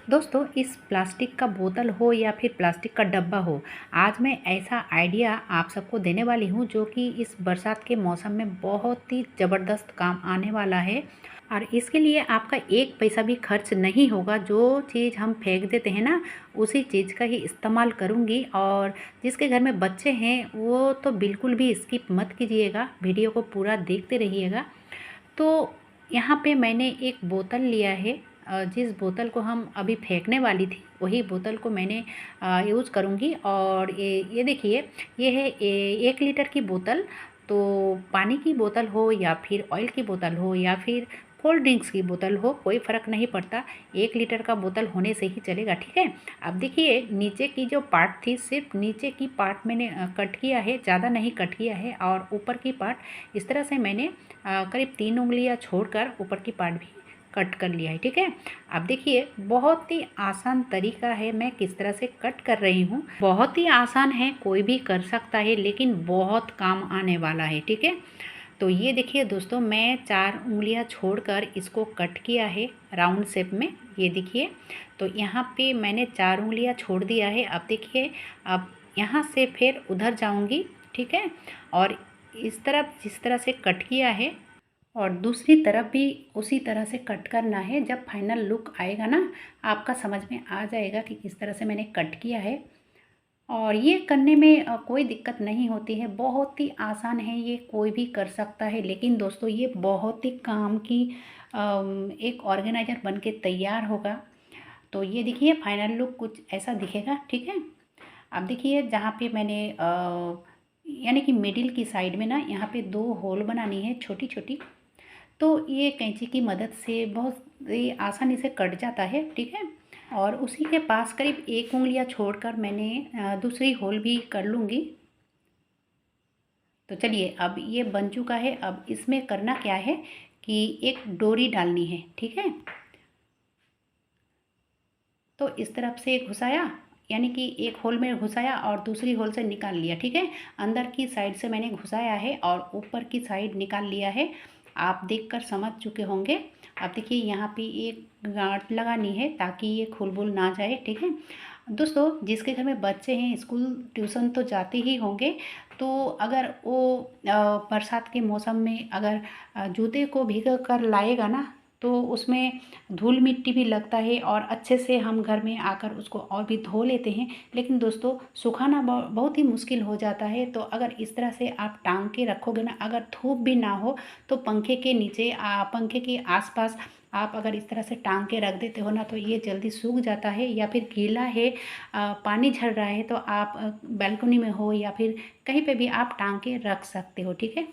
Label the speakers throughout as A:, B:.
A: दोस्तों, इस प्लास्टिक का बोतल हो या फिर प्लास्टिक का डब्बा हो, आज मैं ऐसा आइडिया आप सबको देने वाली हूँ जो कि इस बरसात के मौसम में बहुत ही ज़बरदस्त काम आने वाला है। और इसके लिए आपका एक पैसा भी खर्च नहीं होगा। जो चीज़ हम फेंक देते हैं ना, उसी चीज़ का ही इस्तेमाल करूँगी। और जिसके घर में बच्चे हैं वो तो बिल्कुल भी स्किप मत कीजिएगा, वीडियो को पूरा देखते रहिएगा। तो यहाँ पे मैंने एक बोतल लिया है। जिस बोतल को हम अभी फेंकने वाली थी वही बोतल को मैंने यूज़ करूँगी। और ये देखिए, ये है 1 लीटर की बोतल। तो पानी की बोतल हो या फिर ऑयल की बोतल हो या फिर कोल्ड ड्रिंक्स की बोतल हो, कोई फ़र्क नहीं पड़ता। 1 लीटर का बोतल होने से ही चलेगा, ठीक है। अब देखिए, नीचे की जो पार्ट थी, सिर्फ नीचे की पार्ट मैंने कट किया है, ज़्यादा नहीं कट किया है। और ऊपर की पार्ट इस तरह से मैंने करीब 3 उंगलियां छोड़कर ऊपर की पार्ट भी कट कर लिया है, ठीक है। अब देखिए, बहुत ही आसान तरीका है, मैं किस तरह से कट कर रही हूँ। बहुत ही आसान है, कोई भी कर सकता है, लेकिन बहुत काम आने वाला है, ठीक है। तो ये देखिए दोस्तों, मैं 4 उंगलियां छोड़कर इसको कट किया है राउंड शेप में। ये देखिए, तो यहाँ पे मैंने 4 उंगलियां छोड़ दिया है। अब देखिए, अब यहाँ से फिर उधर जाऊँगी, ठीक है। और इस तरफ जिस तरह से कट किया है और दूसरी तरफ भी उसी तरह से कट करना है। जब फाइनल लुक आएगा ना, आपका समझ में आ जाएगा कि किस तरह से मैंने कट किया है। और ये करने में कोई दिक्कत नहीं होती है, बहुत ही आसान है, ये कोई भी कर सकता है। लेकिन दोस्तों, ये बहुत ही काम की एक ऑर्गेनाइज़र बन के तैयार होगा। तो ये देखिए, फाइनल लुक कुछ ऐसा दिखेगा, ठीक है। अब देखिए, जहाँ पे मैंने यानी कि मिडिल की साइड में ना, यहाँ पे 2 होल बनानी है छोटी छोटी। तो ये कैंची की मदद से बहुत ही आसानी से कट जाता है, ठीक है। और उसी के पास करीब 1 उंगलियां छोड़कर मैंने दूसरी होल भी कर लूँगी। तो चलिए, अब ये बन चुका है। अब इसमें करना क्या है कि एक डोरी डालनी है, ठीक है। तो इस तरफ से घुसाया, यानी कि एक होल में घुसाया और दूसरी होल से निकाल लिया, ठीक है। अंदर की साइड से मैंने घुसाया है और ऊपर की साइड निकाल लिया है। आप देखकर समझ चुके होंगे। अब देखिए, यहाँ पे एक गांठ लगानी है ताकि ये खुलबुल ना जाए, ठीक है। दोस्तों, जिसके घर में बच्चे हैं, स्कूल ट्यूशन तो जाते ही होंगे। तो अगर वो बरसात के मौसम में अगर जूते को भीग कर लाएगा ना, तो उसमें धूल मिट्टी भी लगता है और अच्छे से हम घर में आकर उसको और भी धो लेते हैं। लेकिन दोस्तों, सुखाना बहुत ही मुश्किल हो जाता है। तो अगर इस तरह से आप टांग के रखोगे ना, अगर धूप भी ना हो तो पंखे के नीचे पंखे के आसपास आप अगर इस तरह से टांग के रख देते हो ना, तो ये जल्दी सूख जाता है। या फिर गीला है, पानी झड़ रहा है, तो आप बालकनी में हो या फिर कहीं पे भी आप टांग के रख सकते हो, ठीक है।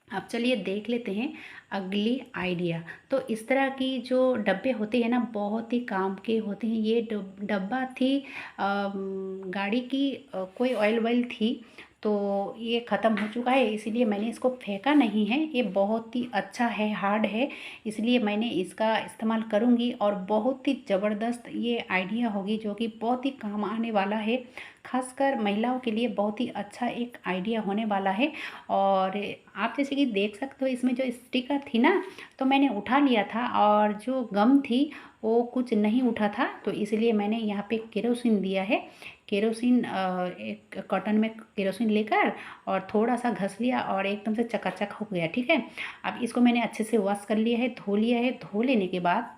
A: अब चलिए देख लेते हैं अगली आइडिया। तो इस तरह की जो डब्बे होते हैं ना, बहुत ही काम के होते हैं। ये डब्बा थी गाड़ी की, कोई ऑयल वॉयल थी। तो ये ख़त्म हो चुका है, इसीलिए मैंने इसको फेंका नहीं है। ये बहुत ही अच्छा है, हार्ड है, इसलिए मैंने इसका इस्तेमाल करूँगी। और बहुत ही ज़बरदस्त ये आइडिया होगी जो कि बहुत ही काम आने वाला है। खासकर महिलाओं के लिए बहुत ही अच्छा एक आइडिया होने वाला है। और आप जैसे कि देख सकते हो, इसमें जो स्टिकर थी ना, तो मैंने उठा लिया था और जो गम थी वो कुछ नहीं उठा था। तो इसलिए मैंने यहाँ पे केरोसिन दिया है। केरोसिन एक कॉटन में केरोसिन लेकर और थोड़ा सा घस लिया और एकदम से चकाचक हो गया, ठीक है। अब इसको मैंने अच्छे से वॉश कर लिया है, धो लिया है। धो लेने के बाद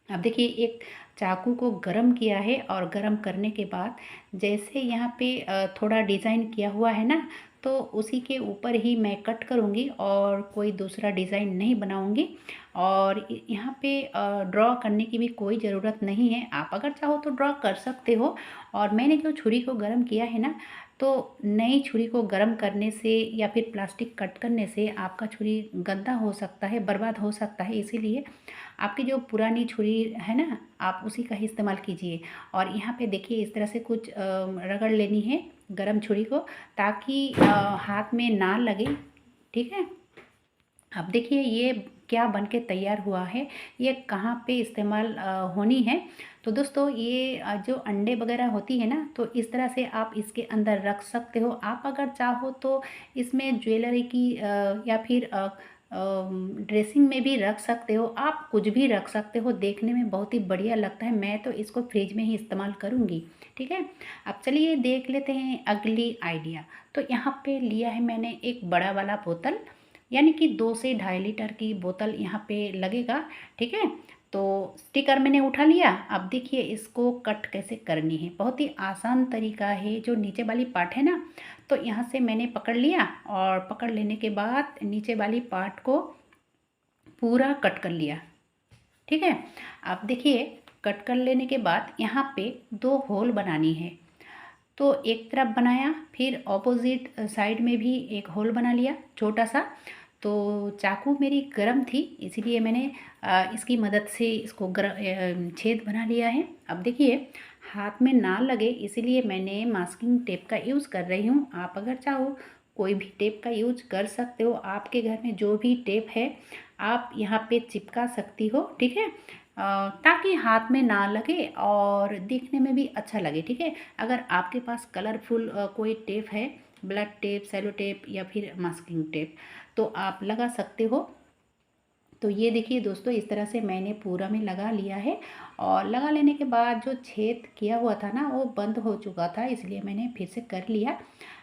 A: अब देखिए, एक चाकू को गरम किया है और गरम करने के बाद जैसे यहाँ पे थोड़ा डिज़ाइन किया हुआ है ना, तो उसी के ऊपर ही मैं कट करूँगी और कोई दूसरा डिज़ाइन नहीं बनाऊँगी। और यहाँ पे ड्रॉ करने की भी कोई ज़रूरत नहीं है, आप अगर चाहो तो ड्रॉ कर सकते हो। और मैंने जो छुरी को गरम किया है ना, तो नई छुरी को गरम करने से या फिर प्लास्टिक कट करने से आपका छुरी गंदा हो सकता है, बर्बाद हो सकता है। इसीलिए आपकी जो पुरानी छुरी है ना, आप उसी का ही इस्तेमाल कीजिए। और यहाँ पे देखिए, इस तरह से कुछ रगड़ लेनी है गरम छुरी को, ताकि हाथ में ना लगे, ठीक है। अब देखिए, ये क्या बन के तैयार हुआ है, ये कहाँ पे इस्तेमाल होनी है। तो दोस्तों, ये जो अंडे वगैरह होती है ना, तो इस तरह से आप इसके अंदर रख सकते हो। आप अगर चाहो तो इसमें ज्वेलरी की या फिर ड्रेसिंग में भी रख सकते हो, आप कुछ भी रख सकते हो, देखने में बहुत ही बढ़िया लगता है। मैं तो इसको फ्रिज में ही इस्तेमाल करूँगी, ठीक है। अब चलिए देख लेते हैं अगली आइडिया। तो यहाँ पे लिया है मैंने एक बड़ा वाला बोतल, यानी कि 2 से 2.5 लीटर की बोतल यहाँ पे लगेगा, ठीक है। तो स्टिकर मैंने उठा लिया। अब देखिए इसको कट कैसे करनी है, बहुत ही आसान तरीका है। जो नीचे वाली पार्ट है ना, तो यहाँ से मैंने पकड़ लिया और पकड़ लेने के बाद नीचे वाली पार्ट को पूरा कट कर लिया, ठीक है। अब देखिए कट कर लेने के बाद यहाँ पे 2 होल बनानी है। तो एक तरफ बनाया, फिर ऑपोजिट साइड में भी एक होल बना लिया छोटा सा। तो चाकू मेरी गरम थी, इसीलिए मैंने इसकी मदद से इसको छेद बना लिया है। अब देखिए हाथ में ना लगे इसीलिए मैंने मास्किंग टेप का यूज़ कर रही हूँ। आप अगर चाहो कोई भी टेप का यूज कर सकते हो, आपके घर में जो भी टेप है आप यहाँ पे चिपका सकती हो, ठीक है। ताकि हाथ में ना लगे और दिखने में भी अच्छा लगे, ठीक है। अगर आपके पास कलरफुल कोई टेप है, ब्लड टेप, सेलो टेप या फिर मास्किंग टेप, तो आप लगा सकते हो। तो ये देखिए दोस्तों, इस तरह से मैंने पूरा में लगा लिया है। और लगा लेने के बाद जो छेद किया हुआ था ना, वो बंद हो चुका था, इसलिए मैंने फिर से कर लिया।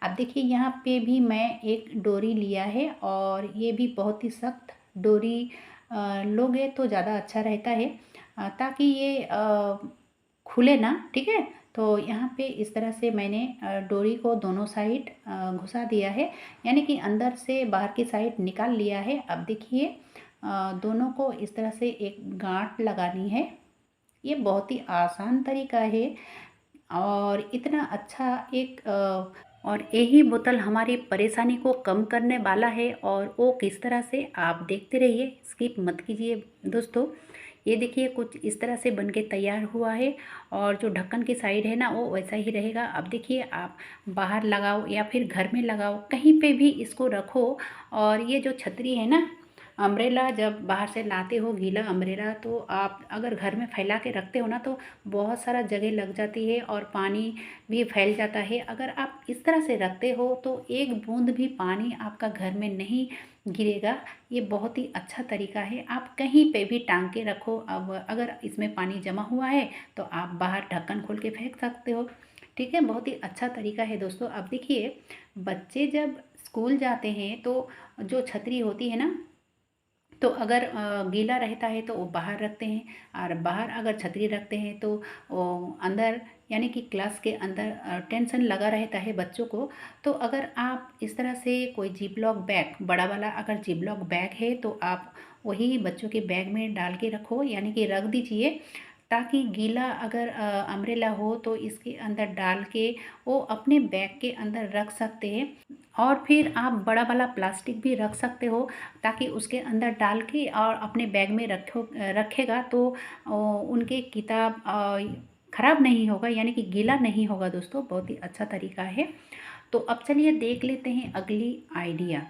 A: अब देखिए यहाँ पे भी मैं एक डोरी लिया है और ये भी बहुत ही सख्त डोरी लोगे तो ज़्यादा अच्छा रहता है, ताकि ये खुले ना, ठीक है। तो यहाँ पे इस तरह से मैंने डोरी को दोनों साइड घुसा दिया है, यानी कि अंदर से बाहर की साइड निकाल लिया है। अब देखिए दोनों को इस तरह से एक गांठ लगानी है। ये बहुत ही आसान तरीका है और इतना अच्छा एक और यही बोतल हमारी परेशानी को कम करने वाला है। और वो किस तरह से, आप देखते रहिए, स्किप मत कीजिए दोस्तों। ये देखिए कुछ इस तरह से बनके तैयार हुआ है और जो ढक्कन की साइड है ना, वो वैसा ही रहेगा। अब देखिए आप बाहर लगाओ या फिर घर में लगाओ, कहीं पे भी इसको रखो। और ये जो छतरी है ना, अम्ब्रेला, जब बाहर से लाते हो गीला अम्ब्रेला, तो आप अगर घर में फैला के रखते हो ना, तो बहुत सारा जगह लग जाती है और पानी भी फैल जाता है। अगर आप इस तरह से रखते हो तो एक बूंद भी पानी आपका घर में नहीं गिरेगा। ये बहुत ही अच्छा तरीका है, आप कहीं पे भी टांग के रखो। अब अगर इसमें पानी जमा हुआ है तो आप बाहर ढक्कन खोल के फेंक सकते हो, ठीक है। बहुत ही अच्छा तरीका है दोस्तों। अब देखिए बच्चे जब स्कूल जाते हैं तो जो छतरी होती है ना, तो अगर गीला रहता है तो वो बाहर रखते हैं, और बाहर अगर छतरी रखते हैं तो वो अंदर, यानी कि क्लास के अंदर टेंशन लगा रहता है बच्चों को। तो अगर आप इस तरह से कोई जिपलॉक बैग, बड़ा वाला अगर जिपलॉक बैग है तो आप वही बच्चों के बैग में डाल के रखो, यानी कि रख दीजिए, ताकि गीला अगर अम्ब्रेला हो तो इसके अंदर डाल के वो अपने बैग के अंदर रख सकते हैं। और फिर आप बड़ा वाला प्लास्टिक भी रख सकते हो, ताकि उसके अंदर डाल के और अपने बैग में रखेगा तो उनके किताब ख़राब नहीं होगा, यानी कि गीला नहीं होगा दोस्तों। बहुत ही अच्छा तरीका है। तो अब चलिए देख लेते हैं अगली आइडिया।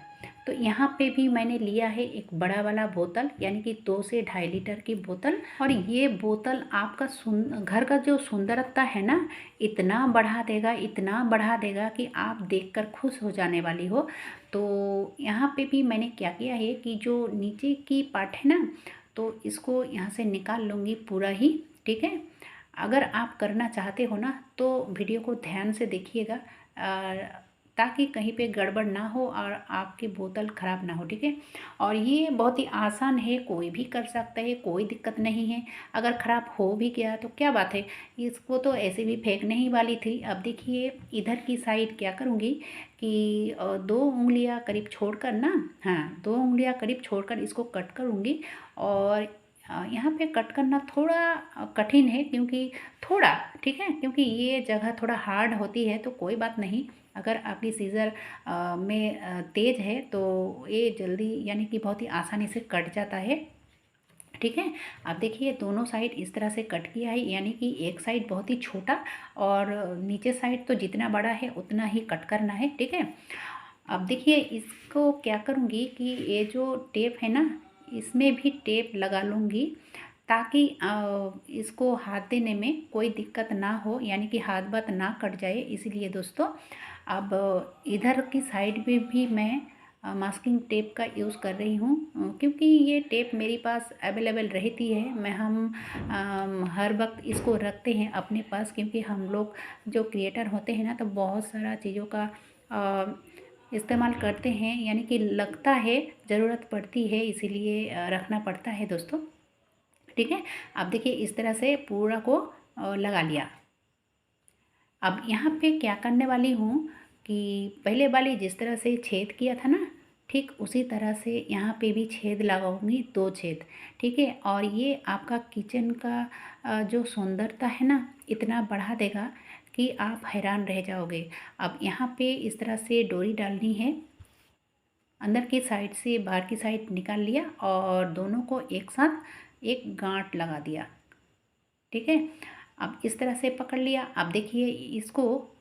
A: तो यहाँ पे भी मैंने लिया है एक बड़ा वाला बोतल, यानी कि 2 से 2.5 लीटर की बोतल। और ये बोतल आपका घर का जो सुंदरता है ना, इतना बढ़ा देगा, इतना बढ़ा देगा कि आप देखकर खुश हो जाने वाली हो। तो यहाँ पे भी मैंने क्या किया है कि जो नीचे की पार्ट है ना, तो इसको यहाँ से निकाल लूँगी पूरा ही, ठीक है। अगर आप करना चाहते हो ना तो वीडियो को ध्यान से देखिएगा, ताकि कहीं पे गड़बड़ ना हो और आपकी बोतल ख़राब ना हो, ठीक है। और ये बहुत ही आसान है, कोई भी कर सकता है, कोई दिक्कत नहीं है। अगर ख़राब हो भी गया तो क्या बात है, इसको तो ऐसे भी फेंकने ही वाली थी। अब देखिए इधर की साइड क्या करूँगी कि 2 उंगलियां करीब छोड़कर ना, हाँ 2 उंगलियां करीब छोड़कर इसको कट करूँगी। और यहाँ पे कट करना थोड़ा कठिन है, क्योंकि थोड़ा, ठीक है, क्योंकि ये जगह थोड़ा हार्ड होती है। तो कोई बात नहीं, अगर आपकी सीज़र में तेज़ है तो ये जल्दी, यानी कि बहुत ही आसानी से कट जाता है, ठीक है। अब देखिए दोनों साइड इस तरह से कट किया है, यानी कि एक साइड बहुत ही छोटा और नीचे साइड तो जितना बड़ा है उतना ही कट करना है, ठीक है। अब देखिए इसको क्या करूँगी कि ये जो टेप है ना, इसमें भी टेप लगा लूँगी, ताकि इसको हाथ देने में कोई दिक्कत ना हो, यानी कि हाथ बात ना कट जाए, इसीलिए दोस्तों। अब इधर की साइड में भी मैं मास्किंग टेप का यूज़ कर रही हूँ, क्योंकि ये टेप मेरे पास अवेलेबल रहती है। हम हर वक्त इसको रखते हैं अपने पास, क्योंकि हम लोग जो क्रिएटर होते हैं ना, तो बहुत सारा चीज़ों का इस्तेमाल करते हैं, यानी कि लगता है, ज़रूरत पड़ती है, इसीलिए रखना पड़ता है दोस्तों। ठीक है, अब देखिए इस तरह से पूरा को लगा लिया। अब यहाँ पे क्या करने वाली हूँ कि पहले वाली जिस तरह से छेद किया था ना, ठीक उसी तरह से यहाँ पे भी छेद लगाऊंगी, 2 छेद। ठीक है, और ये आपका किचन का जो सुंदरता है ना, इतना बढ़ा देगा कि आप हैरान रह जाओगे। अब यहाँ पे इस तरह से डोरी डालनी है, अंदर की साइड से बाहर की साइड निकाल लिया और दोनों को एक साथ एक गांठ लगा दिया। ठीक है, अब इस तरह से पकड़ लिया। अब देखिए इसको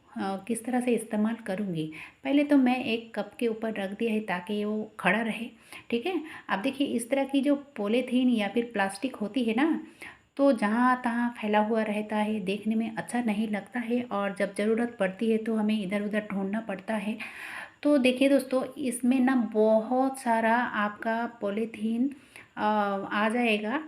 A: किस तरह से इस्तेमाल करूँगी। पहले तो मैं एक कप के ऊपर रख दिया है ताकि वो खड़ा रहे। ठीक है, अब देखिए इस तरह की जो पॉलीथीन या फिर प्लास्टिक होती है ना, तो जहाँ तहाँ फैला हुआ रहता है, देखने में अच्छा नहीं लगता है, और जब ज़रूरत पड़ती है तो हमें इधर उधर ढूंढना पड़ता है। तो देखिए दोस्तों, इसमें ना बहुत सारा आपका पॉलीथीन आ जाएगा,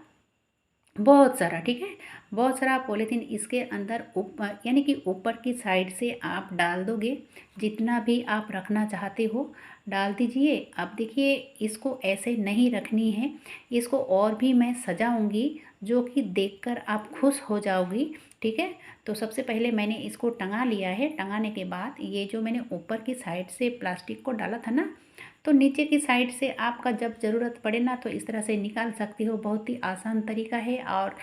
A: बहुत सारा। ठीक है, बहुत सारा पॉलीथीन इसके अंदर ऊपर, यानी कि ऊपर की साइड से आप डाल दोगे, जितना भी आप रखना चाहते हो डाल दीजिए। अब देखिए इसको ऐसे नहीं रखनी है, इसको और भी मैं सजाऊंगी, जो कि देखकर आप खुश हो जाओगी। ठीक है, तो सबसे पहले मैंने इसको टंगा लिया है। टंगाने के बाद ये जो मैंने ऊपर की साइड से प्लास्टिक को डाला था ना, तो नीचे की साइड से आपका जब ज़रूरत पड़े ना, तो इस तरह से निकाल सकती हो। बहुत ही आसान तरीका है, और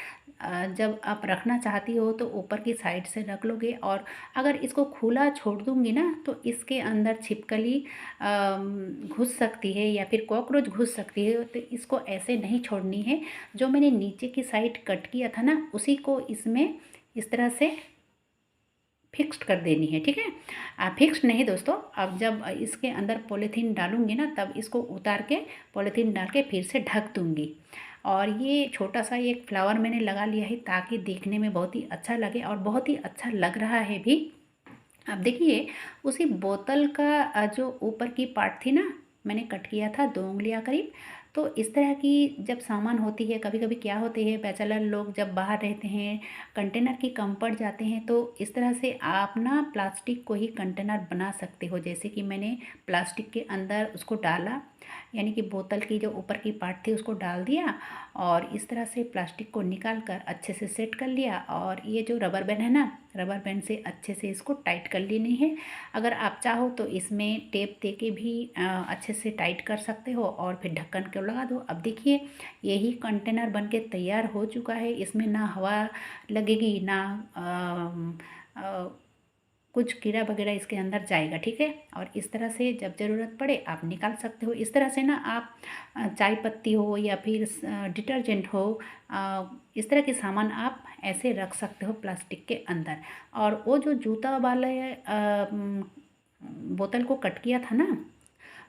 A: जब आप रखना चाहती हो तो ऊपर की साइड से रख लोगे। और अगर इसको खुला छोड़ दूँगी ना, तो इसके अंदर छिपकली घुस सकती है या फिर कॉकरोच घुस सकती है, तो इसको ऐसे नहीं छोड़नी है। जो मैंने नीचे की साइड कट किया था ना, उसी को इसमें इस तरह से फिक्स्ड कर देनी है। ठीक है, फिक्स्ड नहीं दोस्तों, अब जब इसके अंदर पॉलीथीन डालूंगी ना, तब इसको उतार के पॉलीथीन डाल के फिर से ढक दूंगी। और ये छोटा सा एक फ्लावर मैंने लगा लिया है, ताकि देखने में बहुत ही अच्छा लगे, और बहुत ही अच्छा लग रहा है भी। अब देखिए उसी बोतल का जो ऊपर की पार्ट थी ना, मैंने कट किया था 2 उंगलियां करीब। तो इस तरह की जब सामान होती है, कभी कभी क्या होती है, बैचलर लोग जब बाहर रहते हैं, कंटेनर की कम पड़ जाते हैं, तो इस तरह से आप ना प्लास्टिक को ही कंटेनर बना सकते हो। जैसे कि मैंने प्लास्टिक के अंदर उसको डाला, यानी कि बोतल की जो ऊपर की पार्ट थी उसको डाल दिया, और इस तरह से प्लास्टिक को निकाल कर अच्छे से सेट कर लिया। और ये जो रबर बैंड है ना, रबर बैंड से अच्छे से इसको टाइट कर लेनी है। अगर आप चाहो तो इसमें टेप दे के भी अच्छे से टाइट कर सकते हो, और फिर ढक्कन को लगा दो। अब देखिए यही कंटेनर बन के तैयार हो चुका है। इसमें ना हवा लगेगी, ना कुछ कीड़ा वगैरह इसके अंदर जाएगा। ठीक है, और इस तरह से जब ज़रूरत पड़े आप निकाल सकते हो। इस तरह से ना आप चाय पत्ती हो या फिर डिटर्जेंट हो, इस तरह के सामान आप ऐसे रख सकते हो प्लास्टिक के अंदर। और वो जो जूता वाले बोतल को कट किया था ना,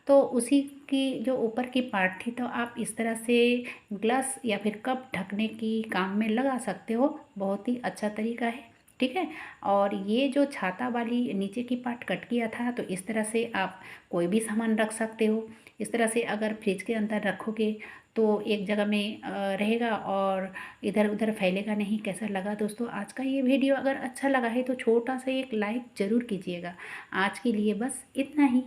A: तो उसी की जो ऊपर की पार्ट थी, तो आप इस तरह से ग्लास या फिर कप ढकने की काम में लगा सकते हो। बहुत ही अच्छा तरीका है। ठीक है, और ये जो छाता वाली नीचे की पार्ट कट किया था, तो इस तरह से आप कोई भी सामान रख सकते हो। इस तरह से अगर फ्रिज के अंदर रखोगे तो एक जगह में रहेगा, और इधर उधर फैलेगा नहीं। कैसा लगा दोस्तों आज का ये वीडियो? अगर अच्छा लगा है तो छोटा सा एक लाइक ज़रूर कीजिएगा। आज के लिए बस इतना ही।